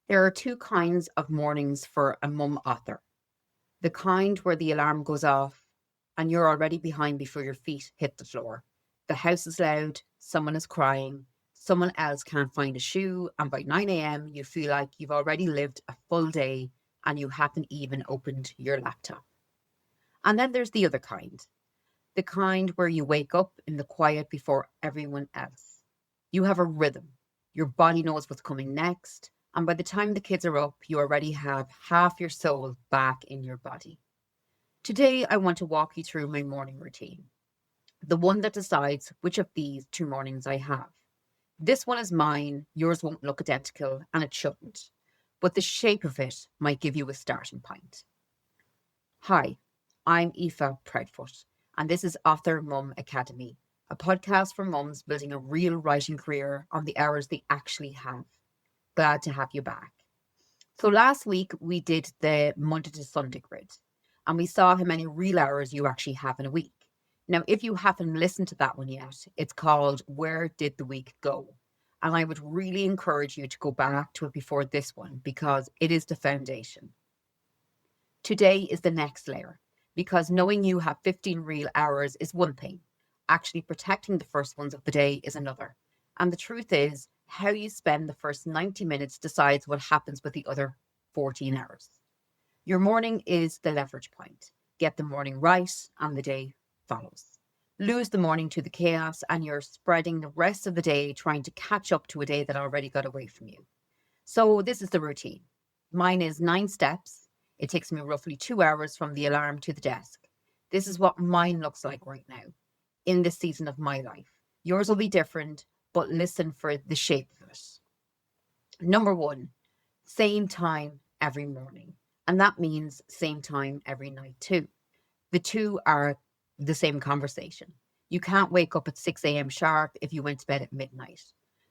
There are two kinds of mornings for a mum author. The kind where the alarm goes off and you're already behind before your feet hit the floor. The house is loud, someone is crying, someone else can't find a shoe, and by 9 a.m., you feel like you've already lived a full day and you haven't even opened your laptop. And then there's the other kind, the kind where you wake up in the quiet before everyone else. You have a rhythm. Your body knows what's coming next. And by the time the kids are up, you already have half your soul back in your body. Today, I want to walk you through my morning routine, the one that decides which of these two mornings I have. This one is mine, yours won't look identical, and it shouldn't. But the shape of it might give you a starting point. Hi, I'm Aoife Proudfoot, and this is Author Mum Academy, a podcast for mums building a real writing career on the hours they actually have. Glad to have you back. So last week we did the Monday to Sunday grid, and we saw how many real hours you actually have in a week. Now, if you haven't listened to that one yet, it's called Where Did the Week Go? And I would really encourage you to go back to it before this one because it is the foundation. Today is the next layer because knowing you have 15 real hours is one thing. Actually protecting the first ones of the day is another. And the truth is, how you spend the first 90 minutes decides what happens with the other 14 hours. Your morning is the leverage point. Get the morning right and the day follows. Lose the morning to the chaos and you're spreading the rest of the day trying to catch up to a day that already got away from you. So this is the routine. Mine is 9 steps. It takes me roughly 2 hours from the alarm to the desk. This is what mine looks like right now in this season of my life. Yours will be different, but listen for the shape of it. Number 1, same time every morning. And that means same time every night too. The two are the same conversation. You can't wake up at 6 a.m. sharp if you went to bed at midnight.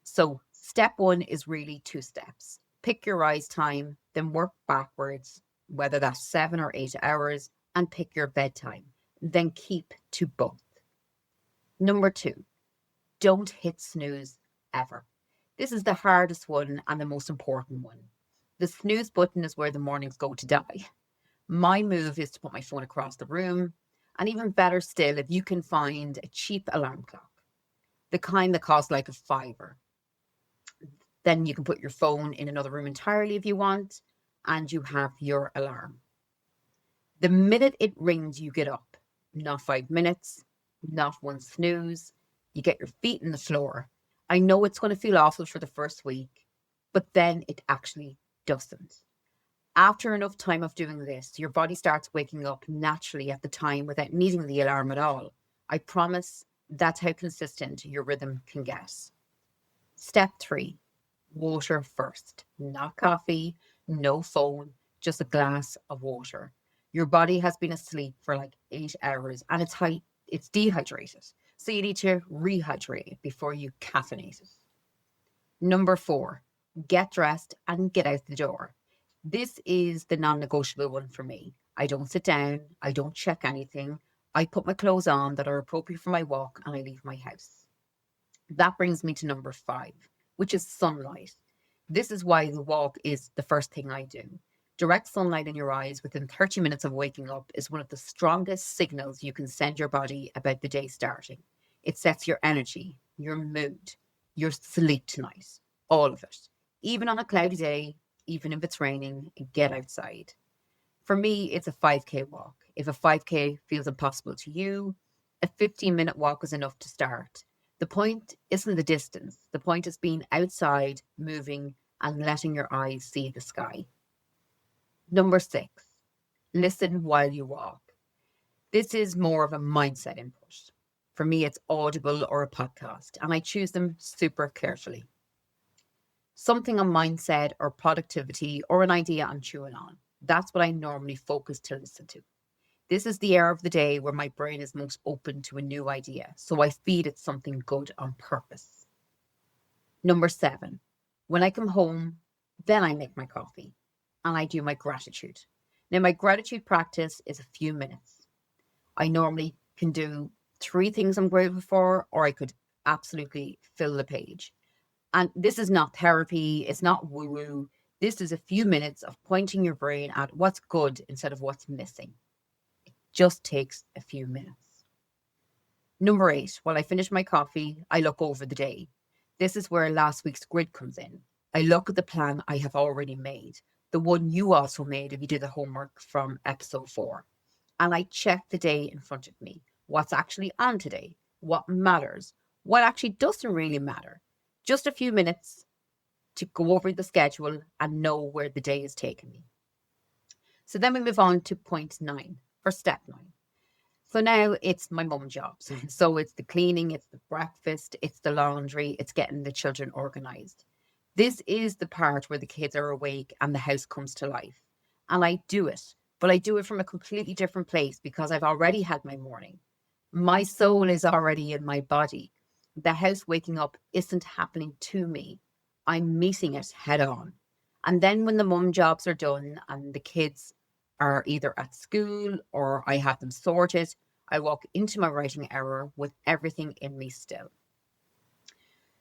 So step 1 is really 2 steps. Pick your rise time, then work backwards, whether that's 7 or 8 hours, and pick your bedtime. Then keep to both. Number 2, don't hit snooze ever. This is the hardest one and the most important one. The snooze button is where the mornings go to die. My move is to put my phone across the room, and even better still, if you can find a cheap alarm clock, the kind that costs like a fiver. Then you can put your phone in another room entirely if you want, and you have your alarm. The minute it rings, you get up. Not 5 minutes, not one snooze. You get your feet in the floor. I know it's going to feel awful for the first week, but then it actually doesn't. After enough time of doing this, your body starts waking up naturally at the time without needing the alarm at all. I promise that's how consistent your rhythm can get. Step 3, water first. Not coffee, no phone, just a glass of water. Your body has been asleep for like 8 hours and it's dehydrated. So you need to rehydrate it before you caffeinate it. Number 4, get dressed and get out the door. This is the non-negotiable one for me. I don't sit down. I don't check anything. I put my clothes on that are appropriate for my walk and I leave my house. That brings me to number 5, which is sunlight. This is why the walk is the first thing I do. Direct sunlight in your eyes within 30 minutes of waking up is one of the strongest signals you can send your body about the day starting. It sets your energy, your mood, your sleep tonight, all of it. Even on a cloudy day, even if it's raining, get outside. For me, it's a 5K walk. If a 5K feels impossible to you, a 15-minute walk is enough to start. The point isn't the distance. The point is being outside, moving, and letting your eyes see the sky. Number 6, listen while you walk. This is more of a mindset input. For me, it's Audible or a podcast, and I choose them super carefully. Something on mindset or productivity or an idea I'm chewing on. That's what I normally focus to listen to. This is the hour of the day where my brain is most open to a new idea, so I feed it something good on purpose. Number 7, when I come home, then I make my coffee and I do my gratitude. Now, my gratitude practice is a few minutes. I normally can do 3 things I'm grateful for, or I could absolutely fill the page. And this is not therapy. It's not woo-woo. This is a few minutes of pointing your brain at what's good instead of what's missing. It just takes a few minutes. Number 8, while I finish my coffee, I look over the day. This is where last week's grid comes in. I look at the plan I have already made, the one you also made if you did the homework from episode 4. And I check the day in front of me. What's actually on today? What matters? What actually doesn't really matter? Just a few minutes to go over the schedule and know where the day is taking me. So then we move on to point 9, or step 9. So now it's my mum jobs. So it's the cleaning, it's the breakfast, it's the laundry, it's getting the children organised. This is the part where the kids are awake and the house comes to life. And I do it, but I do it from a completely different place because I've already had my morning. My soul is already in my body. The house waking up isn't happening to me. I'm meeting it head on. And then when the mum jobs are done and the kids are either at school or I have them sorted, I walk into my writing hour with everything in me still.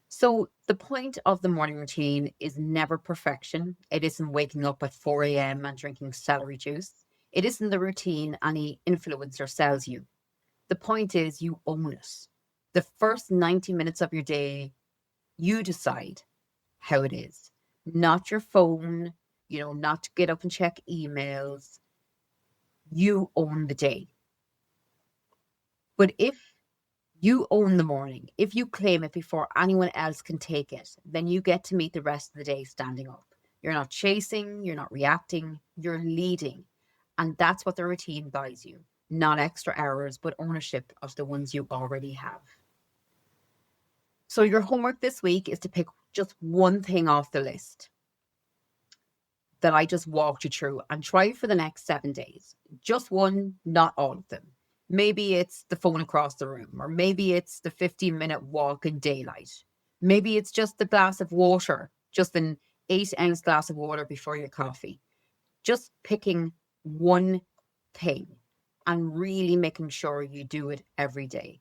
So the point of the morning routine is never perfection. It isn't waking up at 4 a.m. and drinking celery juice. It isn't the routine any influencer sells you. The point is you own it. The first 90 minutes of your day, you decide how it is. Not your phone, not to get up and check emails. You own the day. But if you own the morning, if you claim it before anyone else can take it, then you get to meet the rest of the day standing up. You're not chasing, you're not reacting, you're leading. And that's what the routine buys you. Not extra hours, but ownership of the ones you already have. So your homework this week is to pick just one thing off the list that I just walked you through and try it for the next 7 days. Just one, not all of them. Maybe it's the phone across the room, or maybe it's the 15-minute walk in daylight. Maybe it's just the glass of water, just an 8-ounce glass of water before your coffee. Just picking one thing and really making sure you do it every day.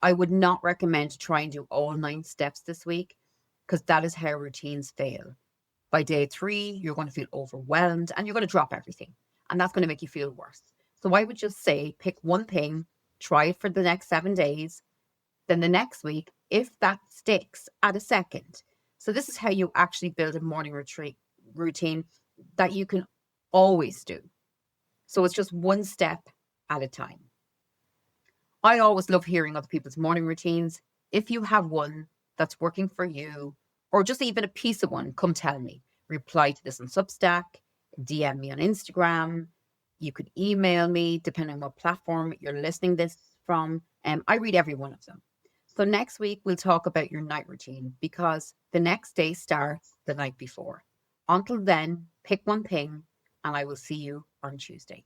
I would not recommend to try and do all 9 steps this week because that is how routines fail. By day 3, you're going to feel overwhelmed and you're going to drop everything. And that's going to make you feel worse. So I would just say pick one thing, try it for the next 7 days. Then the next week, if that sticks, add a second. So this is how you actually build a morning routine that you can always do. So it's just one step at a time. I always love hearing other people's morning routines. If you have one that's working for you, or just even a piece of one, come tell me. Reply to this on Substack, DM me on Instagram. You could email me, depending on what platform you're listening this from. I read every one of them. So next week, we'll talk about your night routine because the next day starts the night before. Until then, pick one thing and I will see you on Tuesday.